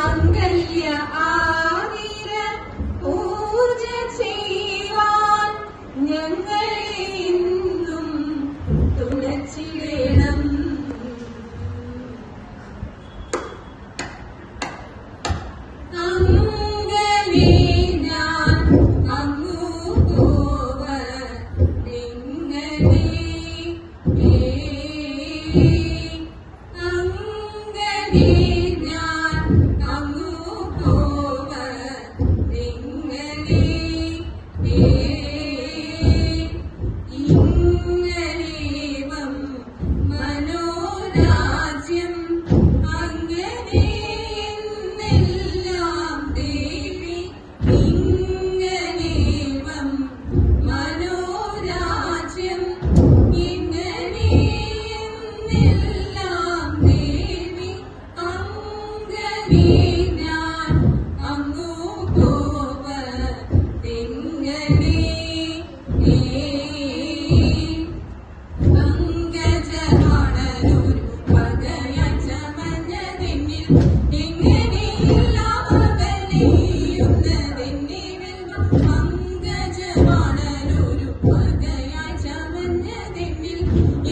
മംഗല്യ ആതിര പൂജ ചെയ്യുവാൻ ഞങ്ങളെ ഇന്നും തുണച്ചിടണം. അങ്ങനെ ഞാൻ അങ്ങു പോവതിങ്ങനെ അങ്ങനെ ഞാൻ അങ്ങു പോവതിങ്ങനെ ഇങ്ങനേവം മനോരാജ്യം അങ്ങനെ എന്നെല്ലാം ദേവി ഇങ്ങനേവം മനോരാജ്യം ഇങ്ങനെ എന്നെല്ലാം ദേവി അങ്ങനെ ഞാൻ അങ്ങു പോവതിങ്ങനെ പങ്കജമാണൊരു പകയായി ചമഞ്ഞതെന്നിൽ എങ്ങനെയില്ലാമകലെയുന്നതെന്നെ വെൽവ. പങ്കജമാണൊരു പകയായി ചമഞ്ഞതെന്നിൽ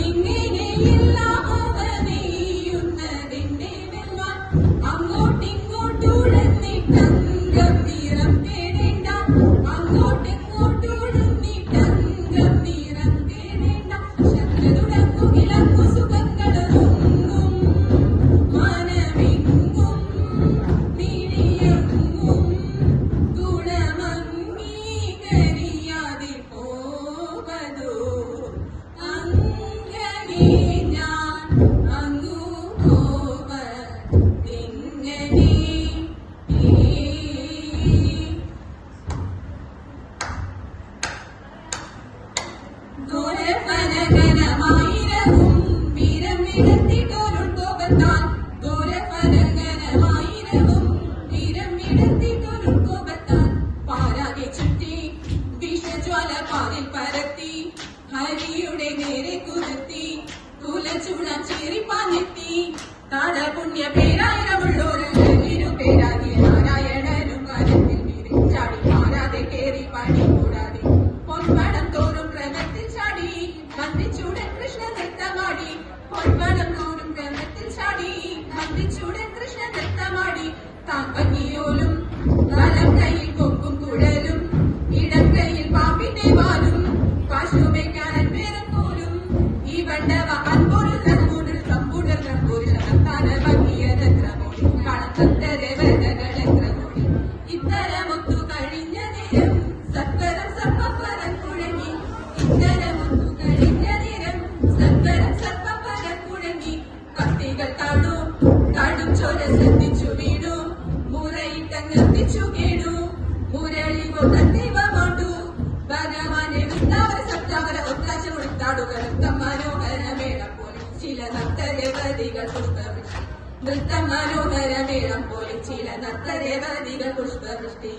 എങ്ങനെയില്ലാമകലെയുന്നതെന്നെ വെൽവ. അങ്ങോട്ടിങ്ങോട്ടുഴന്നിട്ടംഗം നിറം കേടേണ്ട അങ്ങോട്ടിങ്ങോട്ടുഴന്നിട്ടംഗം നിറം കേടേണ്ട ശബ്ദതുടങ്ങു ഇളങ്ങു സുഖങ്ങളൊന്നും മനമെങ്ങും മിഴിയെങ്ങും ഗുണമംഗീകരിയാതെ പോവതോ. അങ്ങനെ ഞാൻ അങ്ങു പോവതിങ്ങനെ ഘോരഫലകരമായിരവും വീരമിടത്തിട്ടൊരുൾക്കോപത്താൽ ഘോരഫലകരമായിരവും വീരമിടത്തിട്ടൊരുൾക്കോപത്താൽ പാരാകെ ചുറ്റി വിഷജ്വാല പാലിൽ പരത്തി ഹരിയുടെ നേരെ കുതിർത്തി കുലചൂടാൻ ചീറിപ്പാഞ്ഞെത്തി താടപുണ്യ പേരായിരമുള്ളൊരു പേരാകിയ നാരായണനും കരത്തിൽ ചാടി പാരാതെ കേറി പണി കൂടാതെ പൊൻപണം തോറും ക്രമത്തിൽ ചാടി മന്ത്രിച്ചൂടൻ കൃഷ്ണ നൃത്തമാടി പൊൻപണം തോറും ക്രമത്തിൽ ചാടി മന്ത്രിച്ചൂടൻ കൃഷ്ണ നൃത്തമാടി താമ്പങ്ങിയോലും വലം കയ്യിൽ കൊമ്പും കുഴലും ഇടം കയ്യിൽ പാമ്പിന്റെ വാലും കാശുമേക്കാനൻ പേരും പോലും ഈ വണ്ടവ അൻപോരിൽ നന്മൂടിൽ തമ്പൂടൽ നമ്പൂരിൽ നടത്താന ഭംഗിയതെത്ര മോടി കളത്തരവരകൾ എത്ര മോടി ഇത്തരമൊത്തു കഴിഞ്ഞ നേരം സത്വരം സർപ്പഫലം കുഴങ്ങി ഇത്തരമൊത്തു കഴിഞ്ഞ നേരം സത്വരം സർപ്പഫലം കുഴങ്ങി കത്തികൾ താടും ചോര ശ്രദ്ധിച്ചു വീണു മുറയിട്ടങ്ങർത്തിച്ചു കേടു മുരളി ദൈവമാണ്ടു ഭഗവാനെ വൃന്ദാവന സപ്താവന ഒത്താച്ച കൊടുത്താടുക നൃത്തം മനോഹരമേളം പോലെ ചില നർത്തരവതികൾ പുഷ്പവൃഷ്ടി നൃത്തം മനോഹരമേളം പോലെ ചില നർത്തരവതികൾ പുഷ്പവൃഷ്ടി.